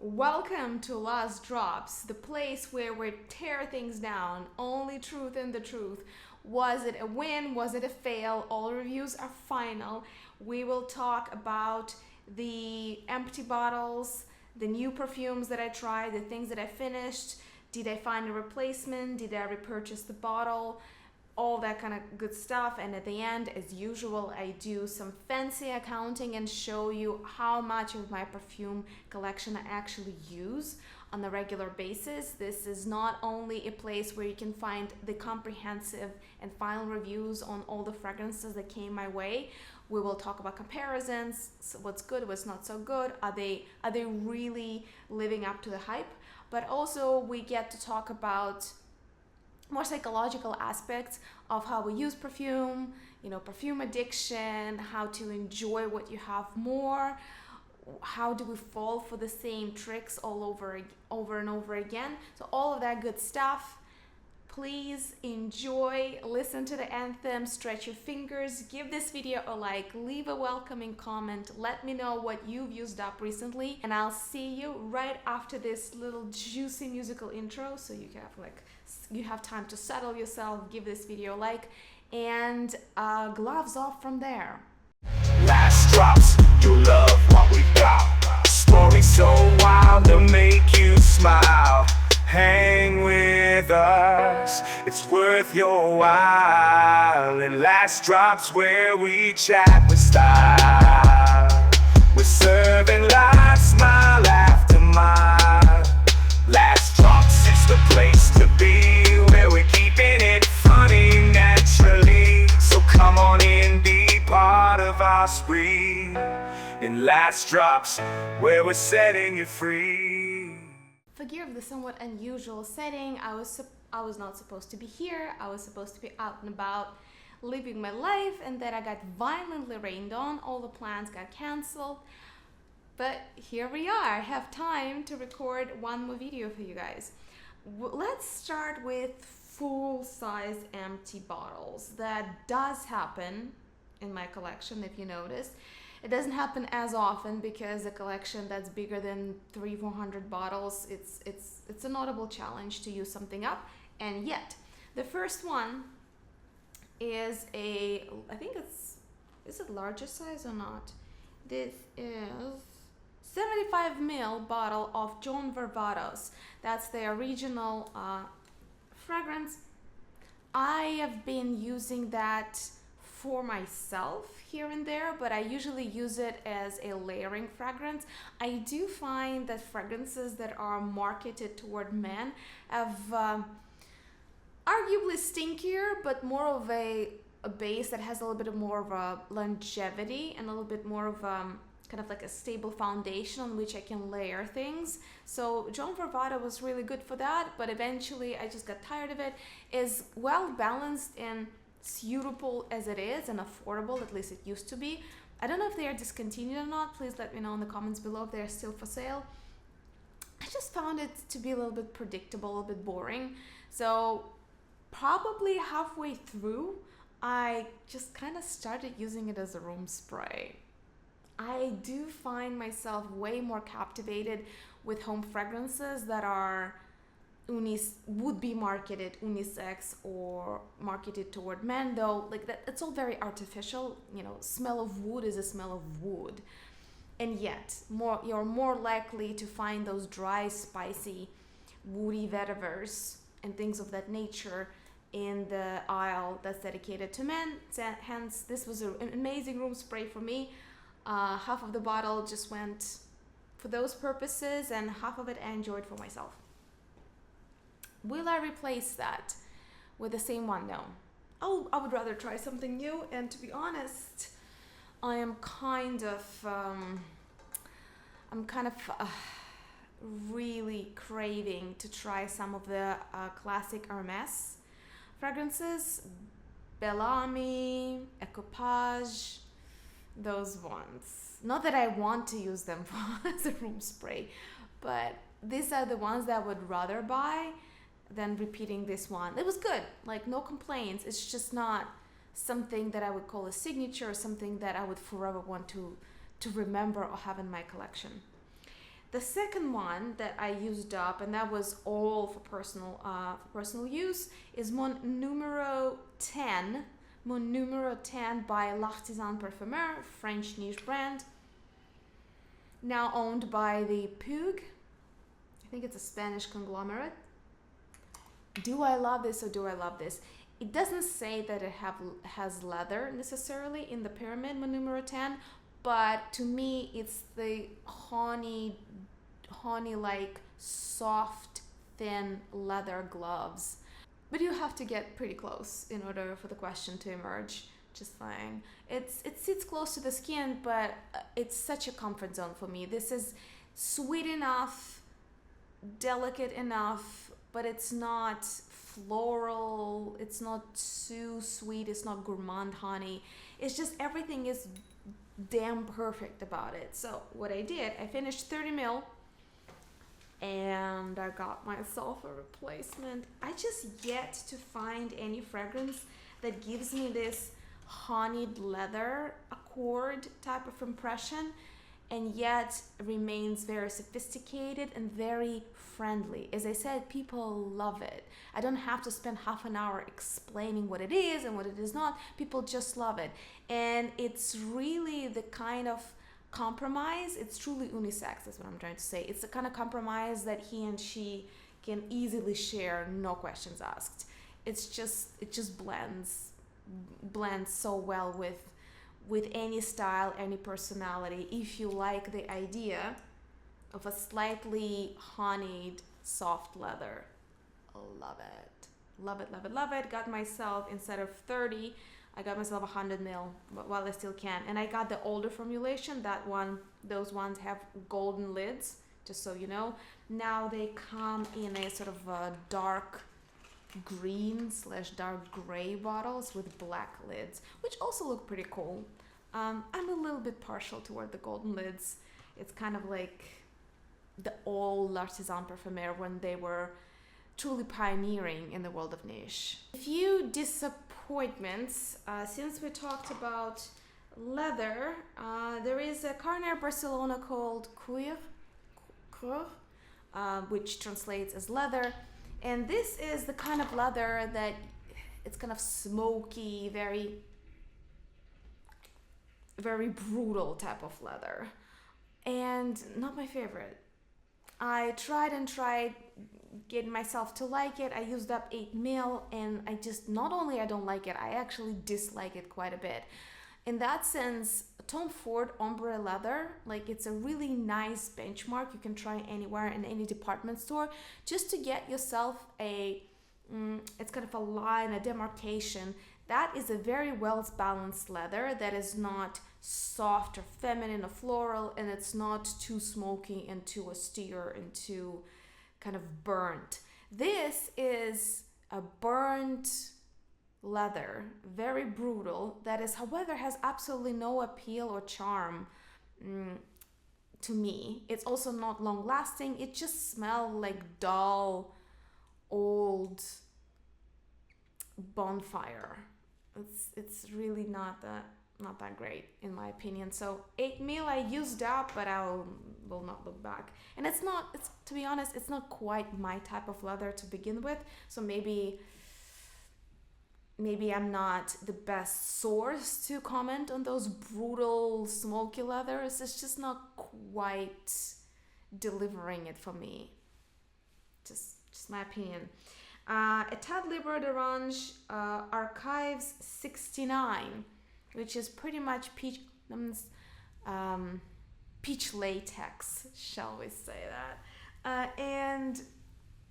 Welcome to LastDrops, the place where we tear things down. Only truth and the truth. Was it a win? Was it a fail? All reviews are final. We will talk about the empty bottles, the new perfumes that I tried, the things that I finished. Did I find a replacement? Did I repurchase the bottle? All that kind of good stuff. And at the end, as usual, I do some fancy accounting and show you how much of my perfume collection I actually use on a regular basis. This is not only a place where you can find the comprehensive and final reviews on all the fragrances that came my way. We will talk about comparisons, so what's good, what's not so good. Are they really living up to the hype? But also we get to talk about more psychological aspects of how we use perfume, perfume addiction, how to enjoy what you have more, how do we fall for the same tricks over and over again. So all of that good stuff. Please enjoy, listen to the anthem, stretch your fingers, give this video a like, leave a welcoming comment, let me know what you've used up recently, and I'll see you right after this little juicy musical intro, so you have time to settle yourself, give this video a like, and gloves off from there. Last drops, you love what we got. Story so wild to make you smile. Hang with us, it's worth your while. And last drops where we chat with style. We're serving life, smile after mile. Last drops, it's the place to be, where we're keeping it funny naturally. So come on in, be part of our spree. In last drops, where we're setting you free. Forgive the somewhat unusual setting. I was not supposed to be here. I was supposed to be out and about living my life, and then I got violently rained on. All the plans got cancelled. But here we are. I have time to record one more video for you guys. Let's start with full-size empty bottles. That does happen in my collection, if you notice. It doesn't happen as often because a collection that's bigger than 300-400 bottles, it's a notable challenge to use something up. And yet, the first one is I think is it larger size or not? This is 75 ml bottle of John Varvatos. That's their regional fragrance. I have been using that for myself here and there, but I usually use it as a layering fragrance. I do find that fragrances that are marketed toward men have arguably stinkier, but more of a base that has a little bit more of a longevity and a little bit more of kind of like a stable foundation on which I can layer things. So John Varvatos was really good for that, but eventually I just got tired of it. It's well balanced and suitable as it is and affordable, at least it used to be. I don't know if they are discontinued or not. Please let me know in the comments below if they're still for sale. I just found it to be a little bit predictable, a little bit boring. So probably halfway through, I just kind of started using it as a room spray. I do find myself way more captivated with home fragrances that are would be marketed unisex or marketed toward men, though like that it's all very artificial. Smell of wood is a smell of wood, and yet you're more likely to find those dry, spicy, woody vetivers and things of that nature in the aisle that's dedicated to men. Hence, this was an amazing room spray for me. Half of the bottle just went for those purposes, and half of it I enjoyed for myself. Will I replace that with the same one? No. I would rather try something new, and to be honest, I am kind of really craving to try some of the classic Hermes fragrances, Bellamy, Equipage, those ones. Not that I want to use them as a room spray, but these are the ones that I would rather buy than repeating this one. It was good, like no complaints. It's just not something that I would call a signature or something that I would forever want to remember or have in my collection. The second one that I used up, and that was all for personal use, is Mon Numero 10. Mon Numero 10 by L'Artisan Parfumeur, French niche brand. Now owned by the Puig. I think it's a Spanish conglomerate. Do I love this or do I love this? It doesn't say that it has leather necessarily in the pyramid, Mon Numero 10, but to me it's the honey-like, soft, thin leather gloves. But you have to get pretty close in order for the question to emerge. Just saying. It sits close to the skin, but it's such a comfort zone for me. This is sweet enough, delicate enough, but it's not floral, it's not too sweet, it's not gourmand honey. It's just everything is damn perfect about it. So what I did, I finished 30 ml and I got myself a replacement. I just yet to find any fragrance that gives me this honeyed leather accord type of impression and yet remains very sophisticated and very friendly. As I said, people love it. I don't have to spend half an hour explaining what it is and what it is not. People just love it. And it's really the kind of compromise, it's truly unisex, that's what I'm trying to say. It's the kind of compromise that he and she can easily share, no questions asked. It just blends so well with any style, any personality. If you like the idea of a slightly honeyed soft leather, love it. Love it, love it, love it. Got myself, instead of 30, I got myself 100 ml while I still can. And I got the older formulation. Those ones have golden lids, just so you know. Now they come in a sort of a dark green / dark gray bottles with black lids, which also look pretty cool. I'm a little bit partial toward the golden lids. It's kind of like the old L'Artisan Parfumeur when they were truly pioneering in the world of niche. A few disappointments. Since we talked about leather, there is a Carner Barcelona called Cuirs, which translates as leather. And this is the kind of leather that it's kind of smoky, very, very brutal type of leather. And not my favorite. I tried getting myself to like it. I used up 8 ml and not only I don't like it, I actually dislike it quite a bit. In that sense, Tom Ford ombre leather, like it's a really nice benchmark you can try anywhere in any department store just to get yourself it's kind of a line, a demarcation. That is a very well balanced leather that is not soft or feminine or floral, and it's not too smoky and too austere and too kind of burnt. This is a burnt leather, very brutal, that is, however, has absolutely no appeal or charm to me. It's also not long lasting. It just smells like dull, old bonfire. It's really not that great in my opinion. So 8 ml I used up, but I will not look back. And it's to be honest, it's not quite my type of leather to begin with. So maybe I'm not the best source to comment on those brutal smoky leathers. It's just not quite delivering it for me. Just my opinion. Etat Libre d'Orange Archives 69, which is pretty much peach latex, shall we say that, and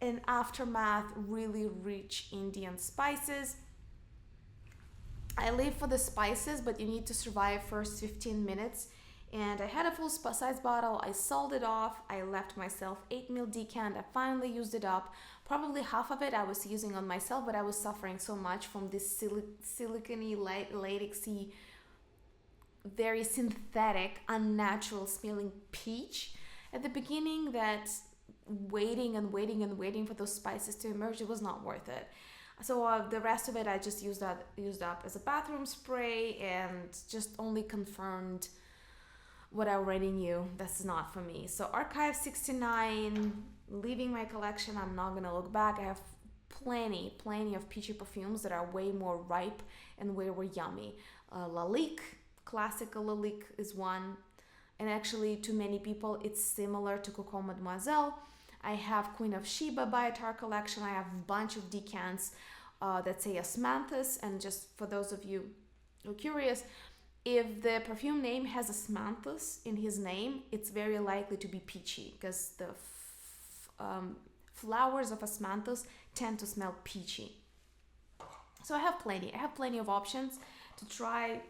an aftermath really rich Indian spices. I live for the spices, but you need to survive first 15 minutes. And I had a full size bottle. I sold it off. I left myself 8 ml decant. I finally used it up. Probably half of it I was using on myself, but I was suffering so much from this silicone, latexy, very synthetic, unnatural smelling peach at the beginning that waiting for those spices to emerge, it was not worth it. So the rest of it I just used up as a bathroom spray and just only confirmed what I already knew. That's not for me. So Archive 69, leaving my collection. I'm not gonna look back. I have plenty of peachy perfumes that are way more ripe and way more yummy. Lalique, classical Lalique is one, and actually to many people it's similar to Coco Mademoiselle. I have Queen of Sheba by Etat collection. I have a bunch of decants that say Osmanthus, and just for those of you who are curious, if the perfume name has Osmanthus in his name, it's very likely to be peachy, because the flowers of Osmanthus tend to smell peachy. So I have plenty of options to try.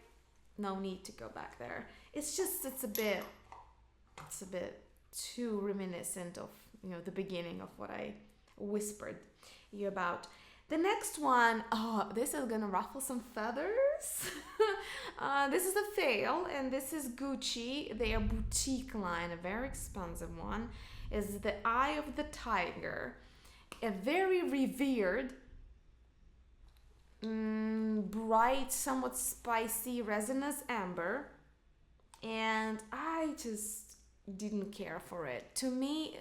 No need to go back there. It's a bit too reminiscent of, you know, the beginning of what I whispered you about. The next one, this is gonna ruffle some feathers. This is a fail, and this is Gucci, their boutique line, a very expensive one, is the Eye of the Tiger, a very revered, bright, somewhat spicy resinous amber, and I just didn't care for it. To me,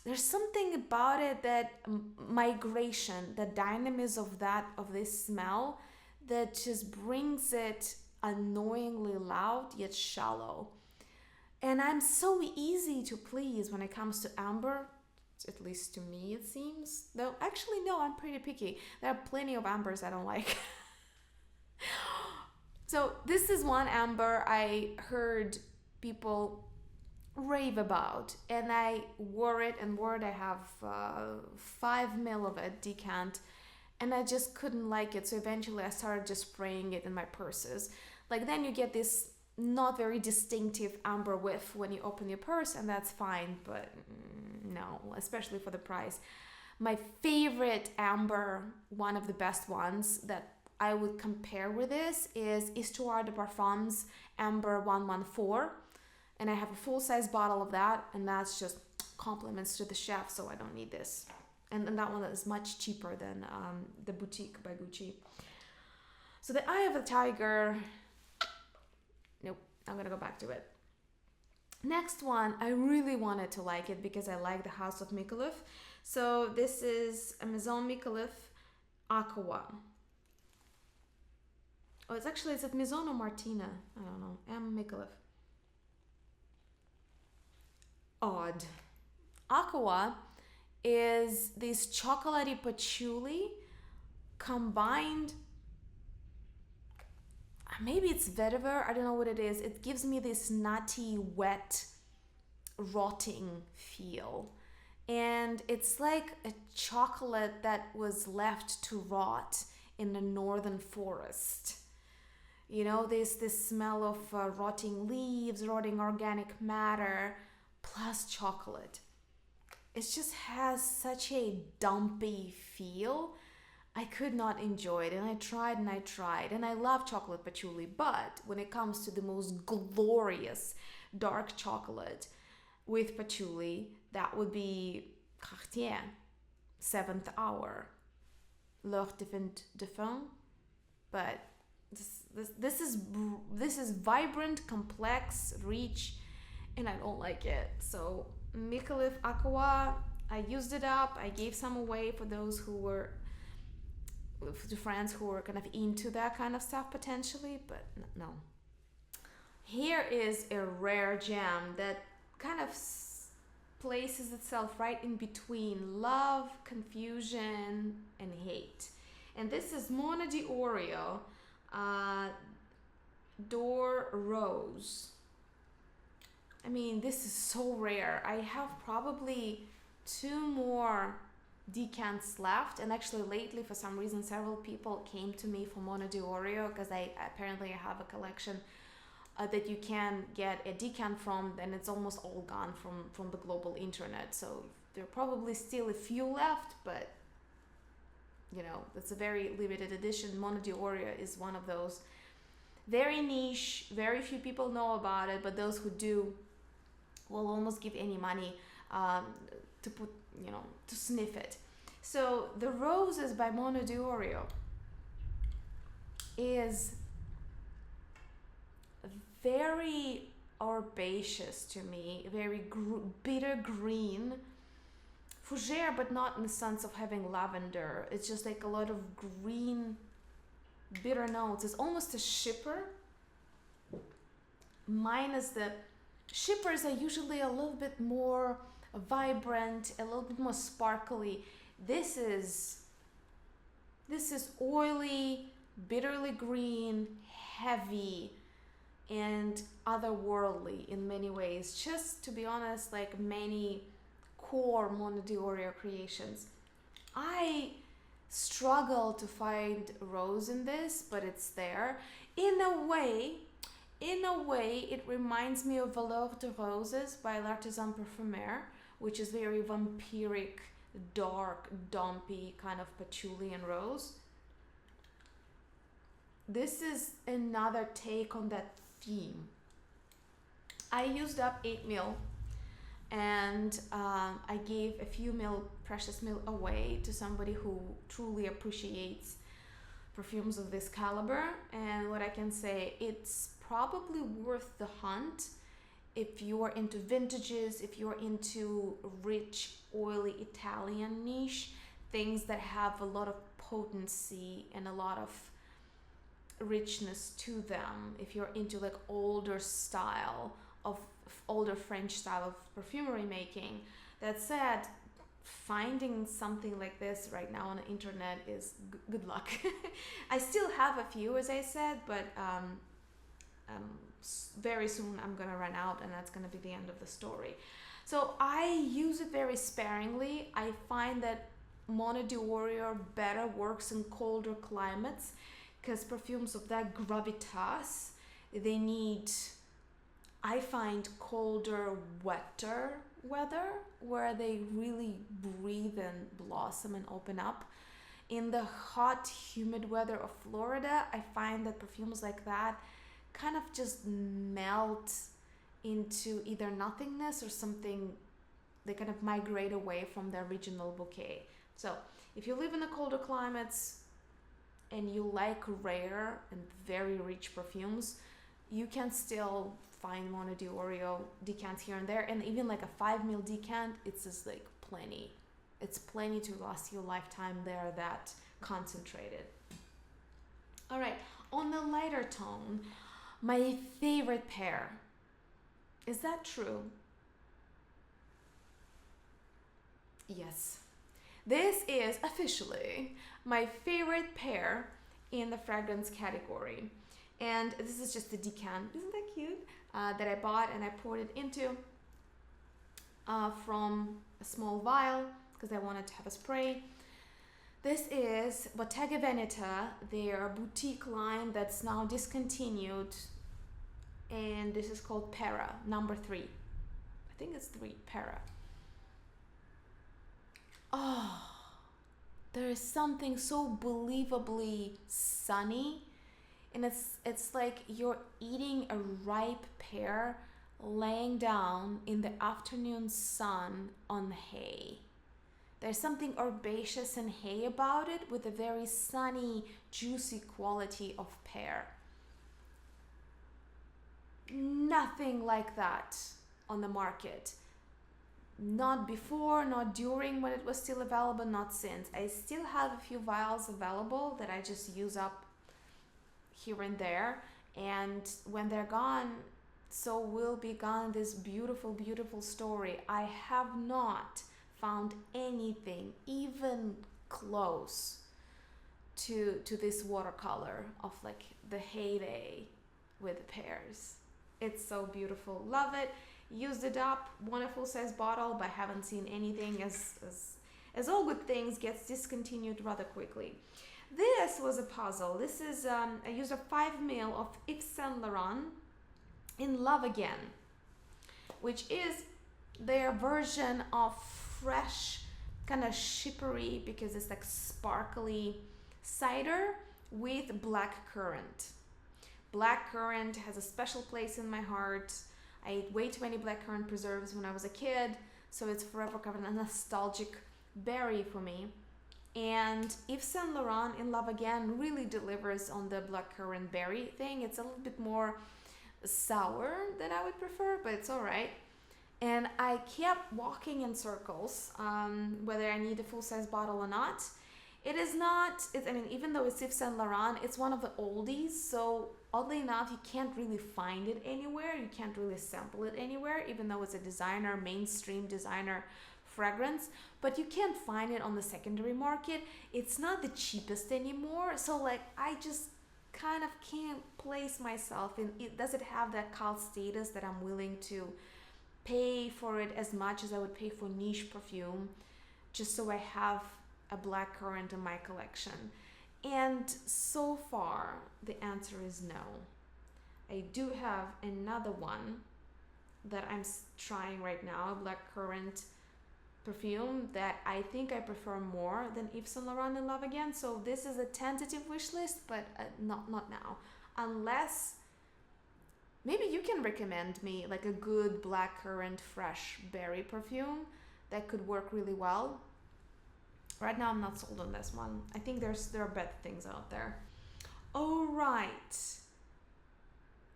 there's something about it, that migration, the dynamism of this smell, that just brings it annoyingly loud yet shallow. And I'm so easy to please when it comes to amber, at least to me it seems. Though actually no, I'm pretty picky. There are plenty of ambers I don't like. So this is one amber I heard people rave about, and I wore it. I have 5 ml of it decant, and I just couldn't like it. So eventually I started just spraying it in my purses. Like, then you get this not very distinctive amber whiff when you open your purse, and that's fine, but no, especially for the price. My favorite amber, one of the best ones that I would compare with this, is Histoire de Parfums Amber 114, and I have a full-size bottle of that, and that's just compliments to the chef, so I don't need this. And that one is much cheaper than the Boutique by Gucci. So the Eye of the Tiger, nope, I'm gonna go back to it. Next one, I really wanted to like it because I like the House of Micallef. So this is a Maison Micallef Akowa. Oh, it's at Maison or Martina? I don't know. M. Micallef. Odd. Akowa is this chocolatey patchouli combined, maybe it's vetiver, I don't know what it is. It gives me this nutty, wet, rotting feel. And it's like a chocolate that was left to rot in the northern forest. You know, this smell of rotting leaves, rotting organic matter, plus chocolate. It just has such a dumpy feel. I could not enjoy it, and I tried, and I love chocolate patchouli, but when it comes to the most glorious dark chocolate with patchouli, that would be Cartier, 7th Hour, L'Heure de Fin. But this is vibrant, complex, rich, and I don't like it. So Micallef Akowa, I used it up. I gave some away for those who were, to friends who were kind of into that kind of stuff potentially, but no. Here is a rare gem that kind of places itself right in between love, confusion, and hate. And this is Mona di Orio, Door Rose. I mean, this is so rare. I have probably 2 more decants left, and actually lately for some reason several people came to me for Mona di Orio, because I apparently have a collection that you can get a decant from, and it's almost all gone from the global internet. So there are probably still a few left, but you know, it's a very limited edition. Mona di Orio is one of those very niche, very few people know about it, but those who do will almost give any money to put, you know, to sniff it. So the Roses by Mona di Orio is very herbaceous to me, very bitter green. Fougere, but not in the sense of having lavender. It's just like a lot of green, bitter notes. It's almost a shipper, minus the shippers are usually a little bit more vibrant, a little bit more sparkly. This is oily, bitterly green, heavy, and otherworldly in many ways. Just to be honest, like many core Mono di Orio creations. I struggle to find rose in this, but it's there. In a way, it reminds me of Valeur de Roses by L'Artisan Parfumeur, which is very vampiric, dark, dumpy, kind of patchouli and rose. This is another take on that theme. I used up 8 ml and I gave a few precious ml away to somebody who truly appreciates perfumes of this caliber. And what I can say, it's probably worth the hunt if you are into vintages, if you're into rich, oily Italian niche, things that have a lot of potency and a lot of richness to them, if you're into like older French style of perfumery making. That said, finding something like this right now on the internet is good luck. I still have a few, as I said, but very soon I'm gonna run out, and that's gonna be the end of the story. So I use it very sparingly. I find that Mono di Orio better works in colder climates, because perfumes of that gravitas, they need, I find, colder, wetter weather where they really breathe and blossom and open up. In the hot, humid weather of Florida, I find that perfumes like that kind of just melt into either nothingness or something. They kind of migrate away from their original bouquet. So if you live in the colder climates and you like rare and very rich perfumes, you can still find Mono di Orio decants here and there, and even like a 5 ml decant, it's just like plenty. It's plenty to last you a lifetime. They're that concentrated. All right, on the lighter tone, my favorite pair. Is that true? Yes. This is officially my favorite pair in the fragrance category. And this is just a decant, isn't that cute? That I bought and I poured it into from a small vial because I wanted to have a spray. This is Bottega Veneta, their boutique line that's now discontinued. And this is called Pera, number 3. I think it's 3, Pera. Oh, there is something so believably sunny, and it's like you're eating a ripe pear laying down in the afternoon sun on hay. There's something herbaceous and hay about it with a very sunny, juicy quality of pear. Nothing like that on the market. Not before, not during when it was still available, not since. I still have a few vials available that I just use up here and there. And when they're gone, so will be gone this beautiful, beautiful story. I have not found anything even close to this watercolor of like the heyday with the pears. It's so beautiful. Love it. Used it up. Want a full size bottle, but haven't seen anything, as all good things gets discontinued rather quickly. This was a puzzle. This is I used a 5 ml of Yves Saint Laurent in Love Again, which is their version of fresh, kind of shippery, because it's like sparkly cider with black currant. Black currant has a special place in my heart. I ate way too many blackcurrant preserves when I was a kid, so it's forever kind of a nostalgic berry for me. And Yves Saint Laurent in Love Again really delivers on the blackcurrant berry thing. It's a little bit more sour that I would prefer, but it's all right. And I kept walking in circles, whether I need a full-size bottle or not. It is not, I mean, even though it's Yves Saint Laurent, it's one of the oldies, so oddly enough, you can't really find it anywhere. You can't really sample it anywhere, even though it's a designer, mainstream designer fragrance, but you can't find it on the secondary market. It's not the cheapest anymore, so like I just kind of can't place myself in it. Does it have that cult status that I'm willing to pay for it as much as I would pay for niche perfume just so I have a blackcurrant in my collection? And so far the answer is no. I do have another one that I'm trying right now, a blackcurrant perfume that I think I prefer more than Yves Saint Laurent in Love Again. So this is a tentative wish list, but not now, unless maybe you can recommend me like a good blackcurrant fresh berry perfume that could work really well. Right now I'm not sold on this one. I think there are better things out there. All right,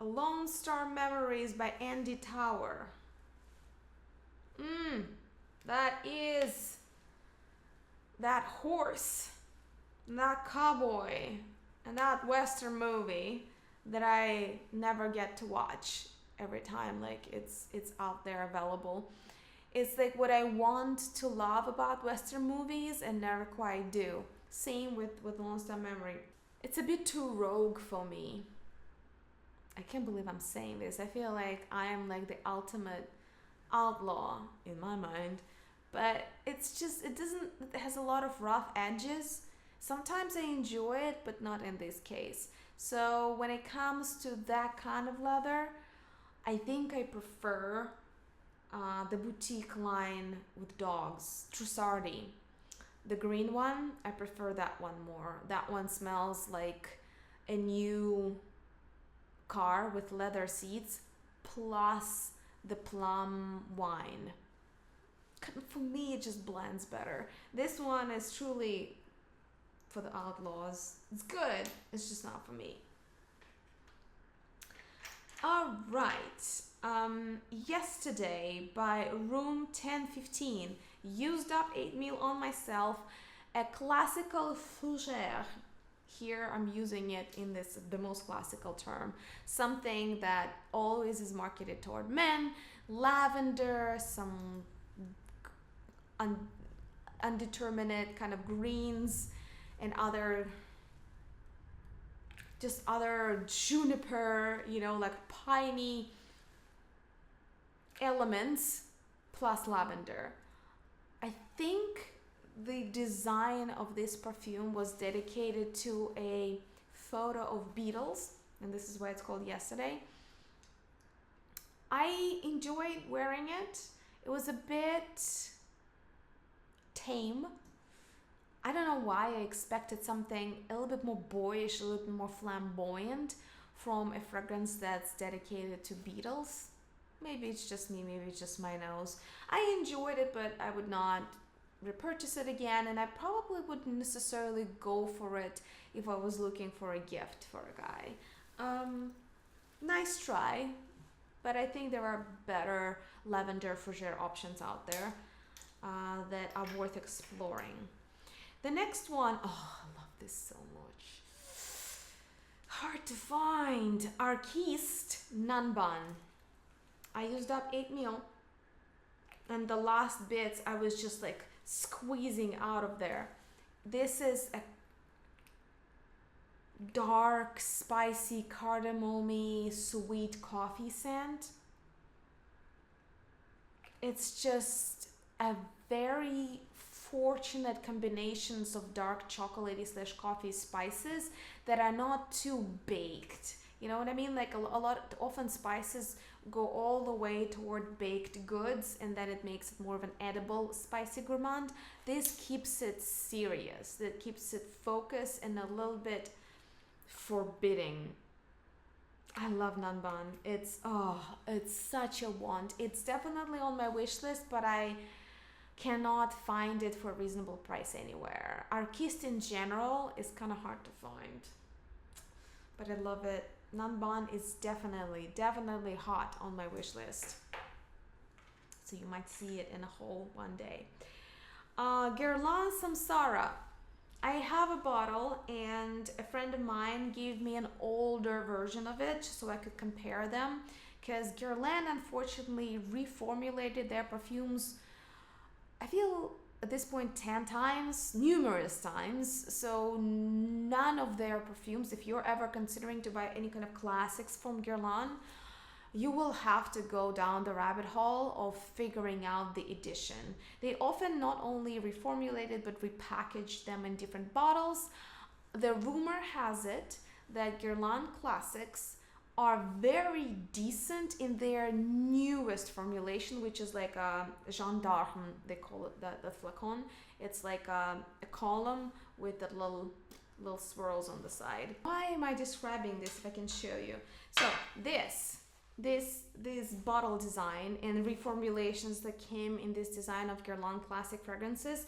Lonestar Memories by Andy Tower. That is that horse, and that cowboy, and that Western movie that I never get to watch every time like it's out there available. It's like what I want to love about Western movies and never quite do. Same with Lonestar Memory. It's a bit too rogue for me. I can't believe I'm saying this. I feel like I am like the ultimate outlaw in my mind, but it's just it has a lot of rough edges. Sometimes I enjoy it, but not in this case. So when it comes to that kind of leather, I think I prefer the boutique line with dogs, Trussardi. The green one, I prefer that one more. That one smells like a new car with leather seats plus the plum wine. For me, it just blends better. This one is truly for the outlaws. It's good, it's just not for me. All right, yesterday by Room 1015, used up 8 ml on myself, a classical fougère. Here I'm using it in the most classical term, something that always is marketed toward men, lavender, some undeterminate kind of greens, and other juniper, like piney elements, plus lavender. I think the design of this perfume was dedicated to a photo of beetles, and this is why it's called Yesterday. I enjoyed wearing it. It was a bit tame. I don't know why I expected something a little bit more boyish, a little bit more flamboyant from a fragrance that's dedicated to beetles. Maybe it's just me, maybe it's just my nose. I enjoyed it, but I would not repurchase it again, and I probably wouldn't necessarily go for it if I was looking for a gift for a guy. Nice try, but I think there are better lavender fougère options out there that are worth exploring. The next one, oh, I love this so much. Hard to find. Arquiste Nanban. I used up 8 ml, and the last bits I was just like squeezing out of there. This is a dark, spicy, cardamom-y, sweet coffee scent. It's just a very fortunate combinations of dark chocolatey / coffee spices that are not too baked. You know what I mean? Like a lot, often spices go all the way toward baked goods, and then it makes it more of an edible spicy gourmand. This keeps it serious. That keeps it focused and a little bit forbidding. I love Nanban. It's such a want. It's definitely on my wish list, but I cannot find it for a reasonable price anywhere. Arquiste in general is kind of hard to find, but I love it Nanban is definitely hot on my wish list. So you might see it in a haul one day. Guelrain Samsara. I have a bottle and a friend of mine gave me an older version of it so I could compare them, because Guerlain unfortunately reformulated their perfumes, I feel at this point 10 times, numerous times. So none of their perfumes, if you're ever considering to buy any kind of classics from Guerlain, you will have to go down the rabbit hole of figuring out the edition. They often not only reformulated but repackaged them in different bottles. The rumor has it that Guerlain classics are very decent in their newest formulation, which is like a gendarme, they call it, the flacon. It's like a column with the little swirls on the side. Why am I describing this if I can show you? So this bottle design and reformulations that came in this design of Guerlain classic fragrances,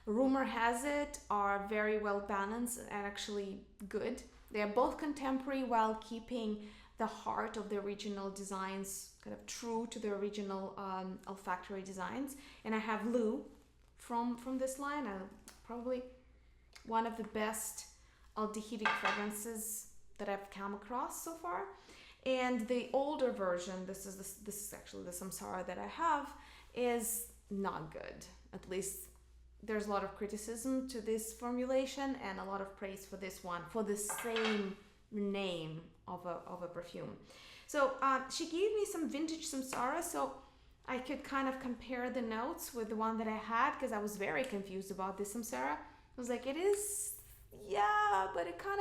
rumor has it, are very well balanced and actually good. They are both contemporary while keeping the heart of the original designs kind of true to the original olfactory designs. And I have Lou from this line, probably one of the best aldehydic fragrances that I've come across so far. And the older version, this is actually the Samsara that I have, is not good. At least there's a lot of criticism to this formulation and a lot of praise for this one, for the same name of a perfume. So she gave me some vintage Samsara so I could kind of compare the notes with the one that I had, because I was very confused about this Samsara. I was like, it is, yeah, but it kind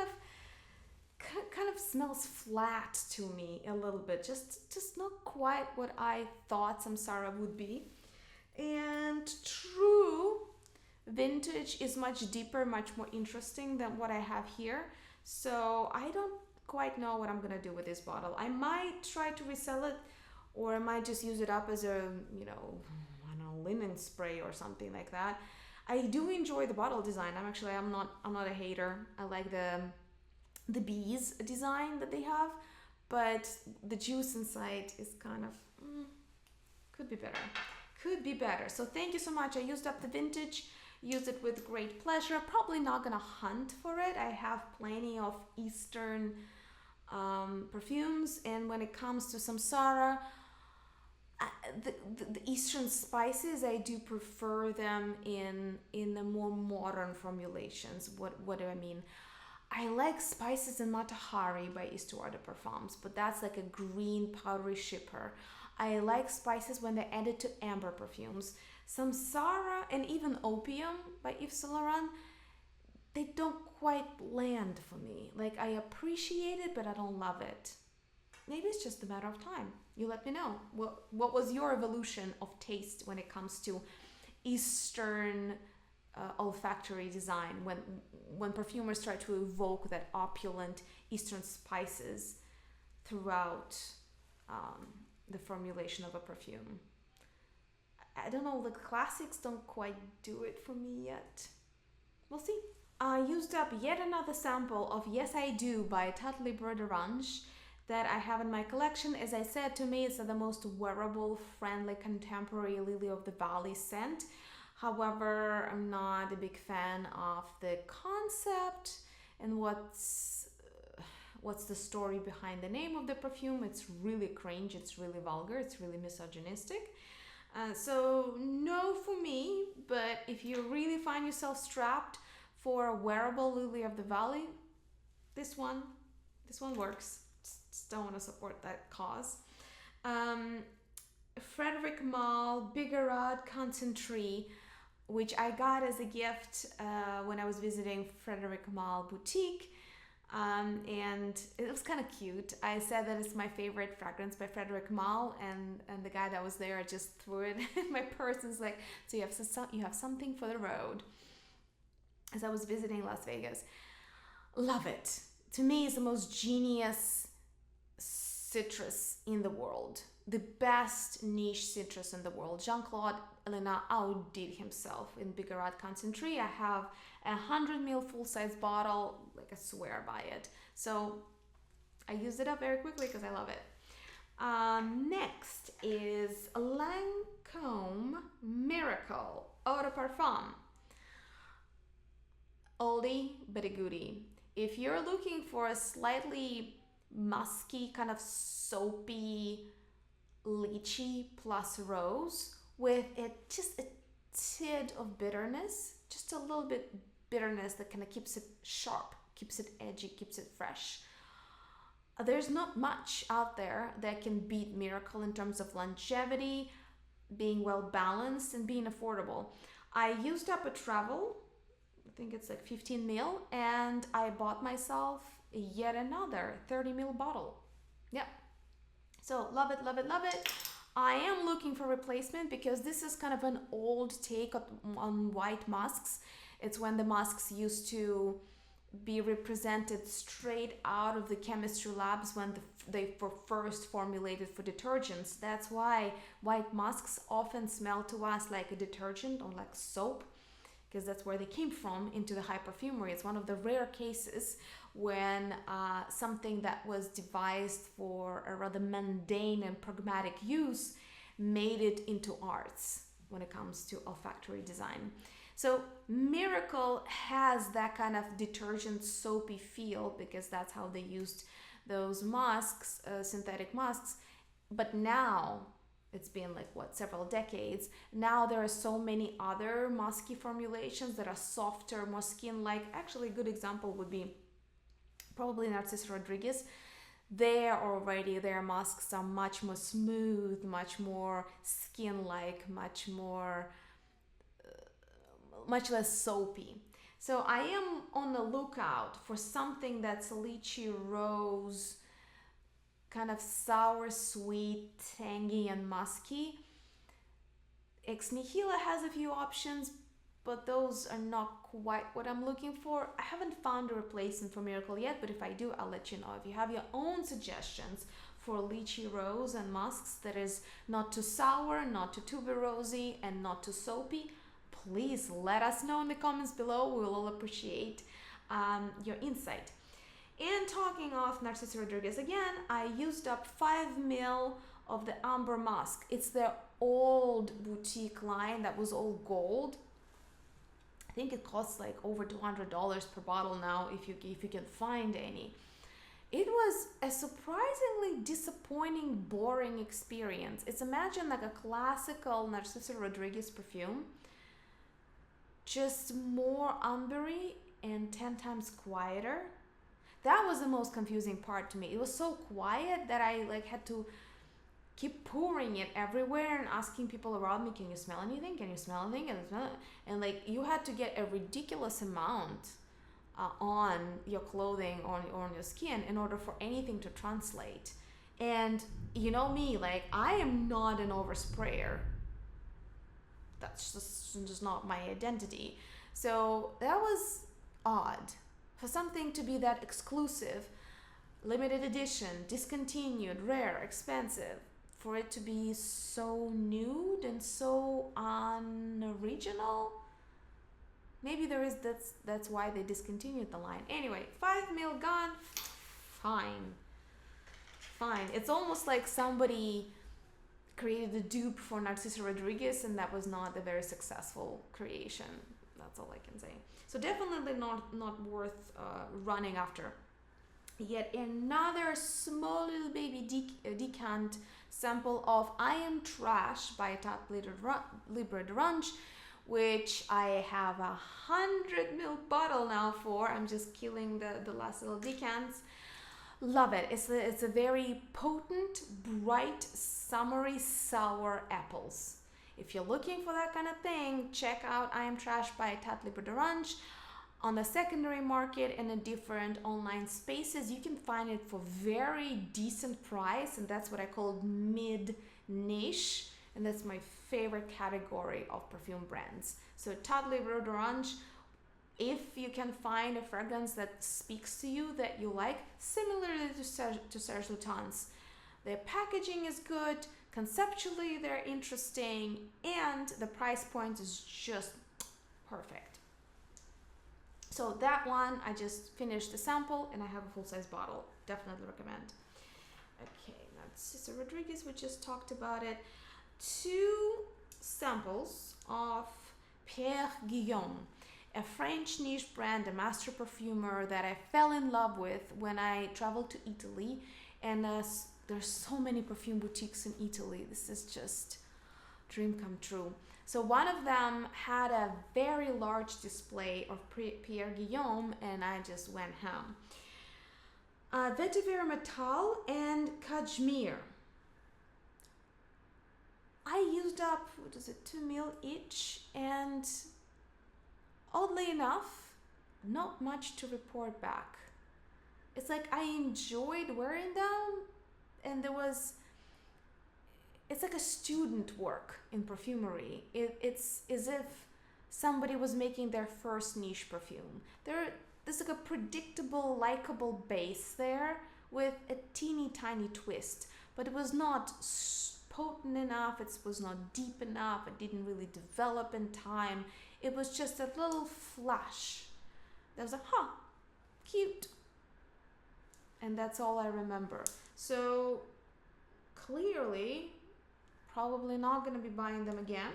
of smells flat to me a little bit, just not quite what I thought Samsara would be. And true, vintage is much deeper, much more interesting than what I have here. So I don't quite know what I'm gonna do with this bottle. I might try to resell it, or I might just use it up as a, I don't know, linen spray or something like that. I do enjoy the bottle design. I'm not a hater. I like the bees design that they have, but the juice inside is kind of could be better. So thank you so much. I used up the vintage, used it with great pleasure. Probably not gonna hunt for it. I have plenty of Eastern perfumes, and when it comes to Samsara, the Eastern spices, I do prefer them in the more modern formulations. What do I mean? I like spices in Matahari by Etoile de Perfumes, but that's like a green powdery shipper. I like spices when they're added to amber perfumes. Samsara and even Opium by Yves Saint Laurent, they don't quite land for me. Like, I appreciate it, but I don't love it. Maybe it's just a matter of time. You let me know. What was your evolution of taste when it comes to Eastern olfactory design, when perfumers try to evoke that opulent Eastern spices throughout the formulation of a perfume? I don't know, the classics don't quite do it for me yet. We'll see. I used up yet another sample of Yes I Do by Etat Libre d'Orange that I have in my collection. As I said, to me it's the most wearable, friendly, contemporary Lily of the Valley scent. However, I'm not a big fan of the concept and what's the story behind the name of the perfume. It's really cringe, it's really vulgar, it's really misogynistic. So no for me, but if you really find yourself strapped for a wearable Lily of the Valley, this one works. Just don't want to support that cause. Frederic Malle Bigarade Concentree, which I got as a gift when I was visiting Frederic Malle boutique, and it was kind of cute. I said that it's my favorite fragrance by Frederic Malle, and the guy that was there just threw it in my purse and was like, so you have something for the road. As I was visiting Las Vegas, love it. To me, it's the most genius citrus in the world, the best niche citrus in the world. Jean-Claude Elena outdid himself in Bigarade Concentree. I have a 100 ml full-size bottle, like I swear by it. So I used it up very quickly because I love it. Next is Lancôme Miracle Eau de Parfum. Oldie but a goodie. If you're looking for a slightly musky, kind of soapy, lychee plus rose with just a tid of bitterness, just a little bit bitterness that kind of keeps it sharp, keeps it edgy, keeps it fresh. There's not much out there that can beat Miracle in terms of longevity, being well balanced, and being affordable. I used up a travel, I think it's like 15 ml, and I bought myself yet another 30 ml bottle. Yep. So love it, love it, love it. I am looking for replacement because this is kind of an old take on white musks. It's when the musks used to be represented straight out of the chemistry labs when they were first formulated for detergents. That's why white musks often smell to us like a detergent or like soap, because that's where they came from into the high perfumery. It's one of the rare cases when something that was devised for a rather mundane and pragmatic use made it into arts when it comes to olfactory design. So Miracle has that kind of detergent soapy feel because that's how they used those musks, synthetic musks. But now, it's been like several decades. Now there are so many other musky formulations that are softer, more skin-like. Actually, a good example would be probably Narciso Rodriguez. Their musks are much more smooth, much more skin-like, much less soapy. So I am on the lookout for something that's lychee rose, kind of sour, sweet, tangy, and musky. Ex Nihilo has a few options, but those are not quite what I'm looking for. I haven't found a replacement for Miracle yet, but if I do, I'll let you know. If you have your own suggestions for lychee rose and musks that is not too sour, not too tuberosy, and not too soapy, please let us know in the comments below. We will all appreciate your insight. And talking of Narciso Rodriguez again, I used up 5 ml of the Amber Musk. It's their old boutique line that was all gold. I think it costs like over $200 per bottle now if you can find any. It was a surprisingly disappointing, boring experience. It's imagine like a classical Narciso Rodriguez perfume, just more ambery and 10 times quieter. That was the most confusing part to me. It was so quiet that I had to keep pouring it everywhere and asking people around me, can you smell anything? Can you smell anything? And you had to get a ridiculous amount on your clothing, on your skin in order for anything to translate. And you know me, I am not an oversprayer. That's just not my identity. So that was odd. For something to be that exclusive, limited edition, discontinued, rare, expensive, for it to be so nude and so unoriginal, maybe that's why they discontinued the line. Anyway, 5 ml gone, fine. It's almost like somebody created a dupe for Narciso Rodriguez and that was not a very successful creation. That's all I can say. So definitely not worth running after. Yet another small little baby decant sample of I Am Trash by Etat Libre de Range, which I have 100 ml bottle now for. I'm just killing the last little decants. Love it. It's a very potent, bright, summery, sour apples. If you're looking for that kind of thing, check out I Am Trash by Etat Libre de Range. On the secondary market and in different online spaces, you can find it for very decent price, and that's what I call mid-niche, and that's my favorite category of perfume brands. So Etat Libre de Range, if you can find a fragrance that speaks to you, that you like, similarly to Serge Lutens. Their packaging is good, conceptually they're interesting, and the price point is just perfect. So that one, I just finished the sample and I have a full-size bottle. Definitely recommend. Okay, that's Sister Rodriguez. We just talked about it. 2 samples of Pierre Guillaume, a French niche brand, a master perfumer that I fell in love with when I traveled to Italy. And there's so many perfume boutiques in Italy. This is just dream come true. So one of them had a very large display of Pierre Guillaume, and I just went ham. Vetiver Metal and Cashmere. I used up, 2 ml each, and oddly enough, not much to report back. It's like I enjoyed wearing them, and it's like a student work in perfumery. It's as if somebody was making their first niche perfume. There's like a predictable, likable base there with a teeny tiny twist, but it was not potent enough, it was not deep enough, it didn't really develop in time. It was just a little flash. That was like, cute. And that's all I remember. So clearly, probably not going to be buying them again.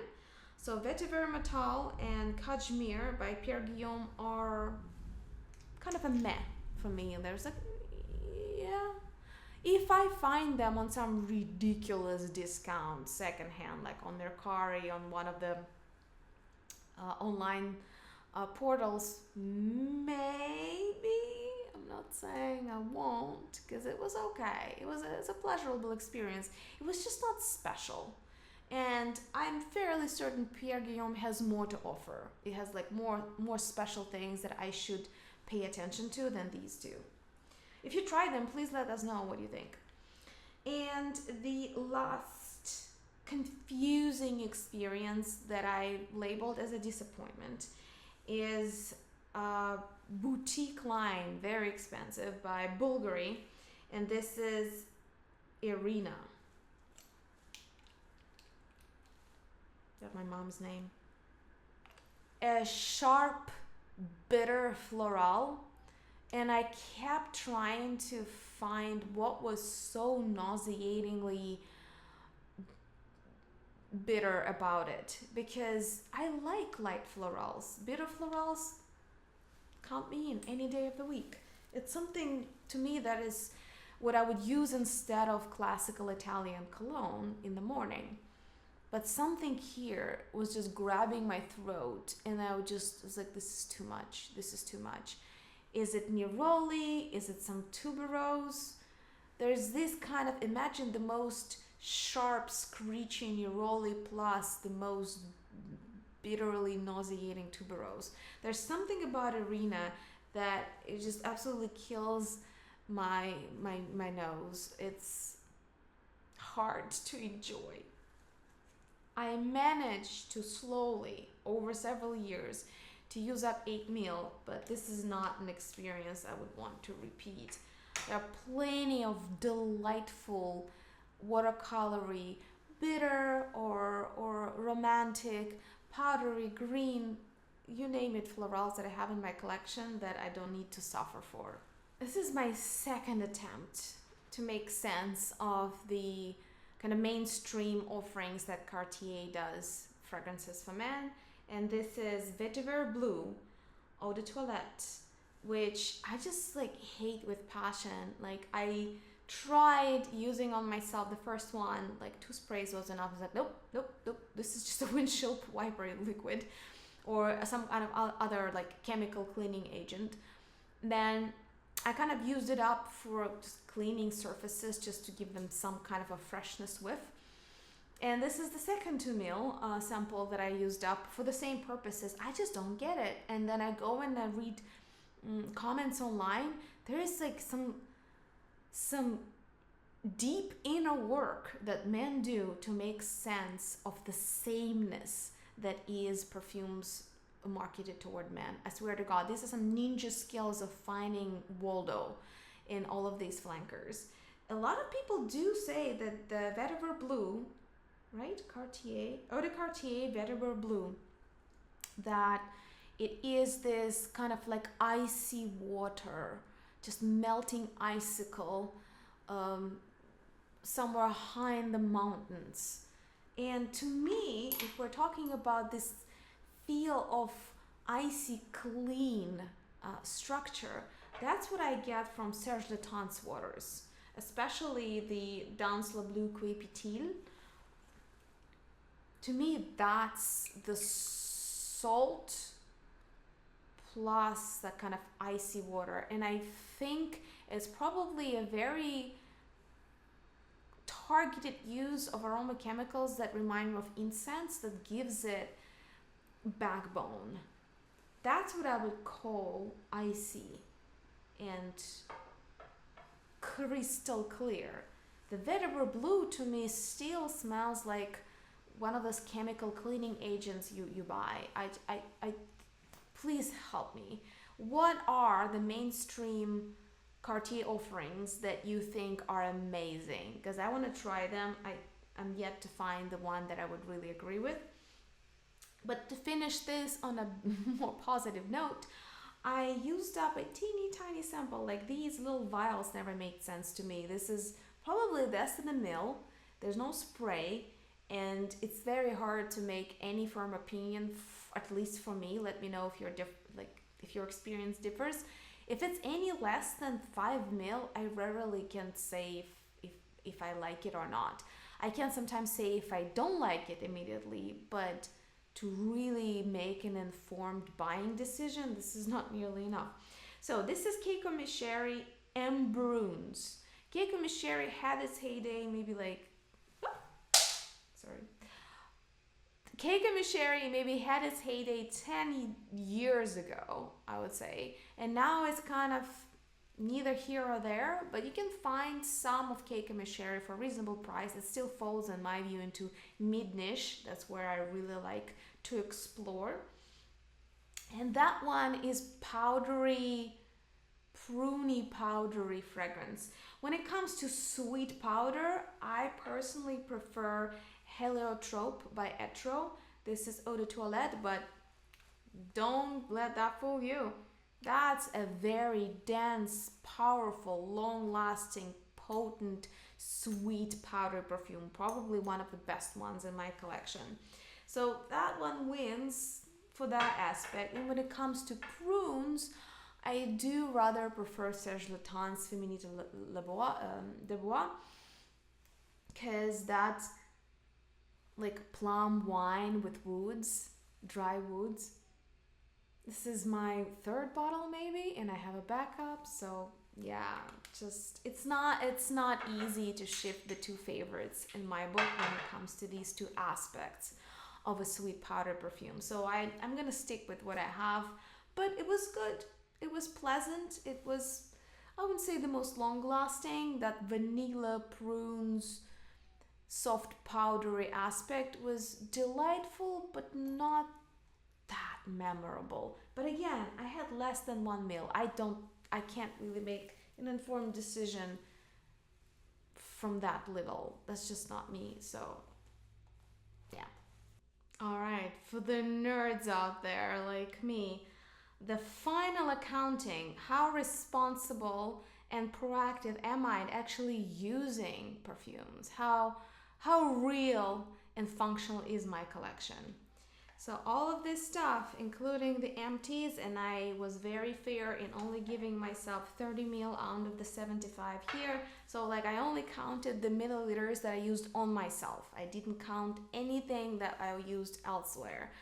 So Vetiver Metal and Cashmere by Pierre Guillaume are kind of a meh for me. And there's like, yeah, if I find them on some ridiculous discount secondhand, like on Mercari, on one of the online portals, maybe. I'm not saying I won't, because it was okay. It's a pleasurable experience. It was just not special. And I'm fairly certain Pierre Guillaume has more to offer. It has like more special things that I should pay attention to than these two. If you try them, please let us know what you think. And the last confusing experience that I labeled as a disappointment is a boutique line, very expensive, by Bvlgari, and this is Irina. Is that my mom's name? A sharp, bitter floral, and I kept trying to find what was so nauseatingly bitter about it, because I like light florals. Bitter florals, count me in any day of the week. It's something to me that is what I would use instead of classical Italian cologne in the morning. But something here was just grabbing my throat, and I was like, this is too much. This is too much. Is it neroli? Is it some tuberose? There's this kind of, imagine the most sharp, screeching neroli plus the most bitterly nauseating tuberose. There's something about Irina that it just absolutely kills my nose. It's hard to enjoy. I managed to slowly, over several years, to use up 8 ml, but this is not an experience I would want to repeat. There are plenty of delightful watercolory, bitter or romantic, powdery, green, you name it, florals that I have in my collection that I don't need to suffer for. This is my second attempt to make sense of the kind of mainstream offerings that Cartier does, fragrances for men, and this is Vetiver Blue Eau de Toilette, which I just like hate with passion. Like I tried using on myself the first one, like 2 sprays was enough. I was like, nope, this is just a windshield wiper liquid or some kind of other like chemical cleaning agent. Then I kind of used it up for just cleaning surfaces just to give them some kind of a freshness whiff. And this is the second 2 ml sample that I used up for the same purposes. I just don't get it. And then I go and I read comments online. There is like some deep inner work that men do to make sense of the sameness that is perfumes marketed toward men. I swear to God, these are some ninja skills of finding Waldo in all of these flankers. A lot of people do say that the Vetiver Blue, right? Cartier, Eau de Cartier Vetiver Blue, that It is this kind of like icy water, just melting icicle, somewhere high in the mountains. And to me, if we're talking about this feel of icy clean structure, that's what I get from Serge Lutens waters, especially the Dans le Bleu Qui Pétille. To me, that's the salt plus that kind of icy water. And I think it's probably a very targeted use of aroma chemicals that remind me of incense that gives it backbone. That's what I would call icy and crystal clear. The Vetiver Blue to me still smells like one of those chemical cleaning agents you buy. I please help me. What are the mainstream Cartier offerings that you think are amazing? Because I want to try them. I'm yet to find the one that I would really agree with. But to finish this on a more positive note, I used up a teeny tiny sample. Like, these little vials never made sense to me. This is probably less than a mil. There's no spray, and it's very hard to make any firm opinion, at least for me. Let me know if you're if your experience differs. If it's any less than 5 mil, I rarely can say if I like it or not. I can sometimes say if I don't like it immediately, but to really make an informed buying decision, this is not nearly enough. So this is Keiko Misheri M. Bruns. Keiko Misheri had its heyday maybe Keiko Misheri maybe had its heyday 10 years ago, I would say. And now it's kind of neither here or there, but you can find some of Keiko Misheri for a reasonable price. It still falls, in my view, into mid-niche. That's where I really like to explore. And that one is powdery, pruny powdery fragrance. When it comes to sweet powder, I personally prefer Heliotrope by Etro. This is Eau de Toilette, but don't let that fool you. That's a very dense, powerful, long-lasting, potent, sweet powder perfume. Probably one of the best ones in my collection. So that one wins for that aspect. And when it comes to prunes, I do rather prefer Serge Lutens Féminité de Bois, because that's like plum wine with woods, dry woods. This is my third bottle maybe, and I have a backup. So yeah, just it's not easy to shift the two favorites in my book when it comes to these two aspects of a sweet powder perfume. So I'm gonna stick with what I have, but it was good. It was pleasant. It was, I wouldn't say the most long-lasting. That vanilla prunes soft powdery aspect was delightful, but not that memorable. But again, I had less than 1 mil. I can't really make an informed decision from that little. That's just not me. So yeah. All right, for the nerds out there like me, the final accounting, how responsible and proactive am I in actually using perfumes? How real and functional is my collection? So all of this stuff, including the empties, and I was very fair in only giving myself 30 ml out of the 75 here. So like I only counted the milliliters that I used on myself. I didn't count anything that I used elsewhere.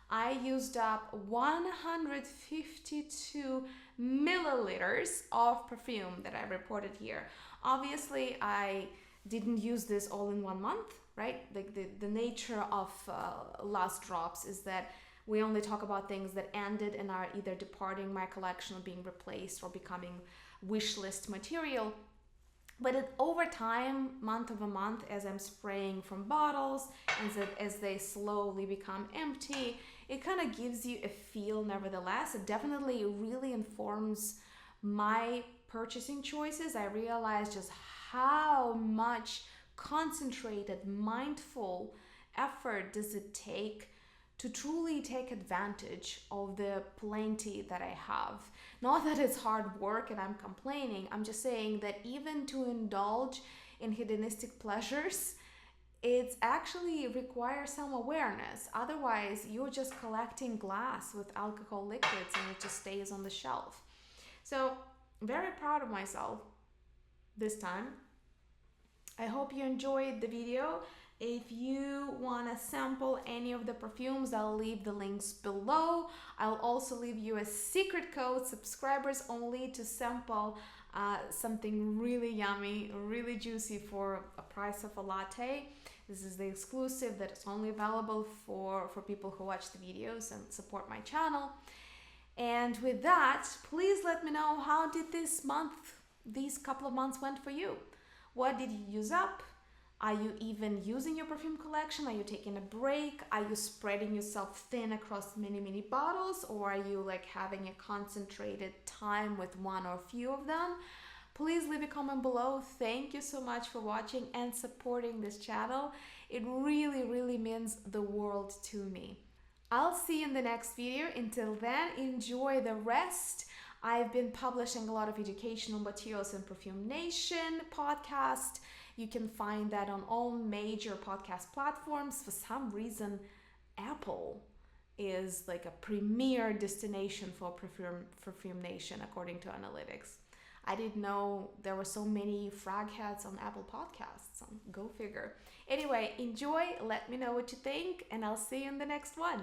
I used up 152 milliliters of perfume that I reported here. Obviously, I didn't use this all in 1 month, right? Like the nature of LastDrops is that we only talk about things that ended and are either departing my collection or being replaced or becoming wish list material. But over time, month over month, as I'm spraying from bottles and as they slowly become empty, it kind of gives you a feel nevertheless. It definitely really informs my purchasing choices. I realized just how much concentrated, mindful effort does it take to truly take advantage of the plenty that I have. Not that it's hard work and I'm complaining, I'm just saying that even to indulge in hedonistic pleasures, it actually requires some awareness. Otherwise, you're just collecting glass with alcohol liquids and it just stays on the shelf. So, very proud of myself this time. I hope you enjoyed the video. If you want to sample any of the perfumes, I'll leave the links below. I'll also leave you a secret code, subscribers only, to sample something really yummy, really juicy for a price of a latte. This is the exclusive that is only available for people who watch the videos and support my channel. And with that, please let me know, how did these couple of months went for you? What did you use up? Are you even using your perfume collection? Are you taking a break? Are you spreading yourself thin across many bottles? Or are you like having a concentrated time with one or few of them? Please leave a comment below. Thank you so much for watching and supporting this channel. It really means the world to me. I'll see you in the next video. Until then, enjoy the rest. I've been publishing a lot of educational materials in Perfume Nation podcast. You can find that on all major podcast platforms. For some reason, Apple is like a premier destination for Perfume Nation according to analytics. I didn't know there were so many frag heads on Apple Podcasts. Go figure. Anyway, enjoy, let me know what you think, and I'll see you in the next one.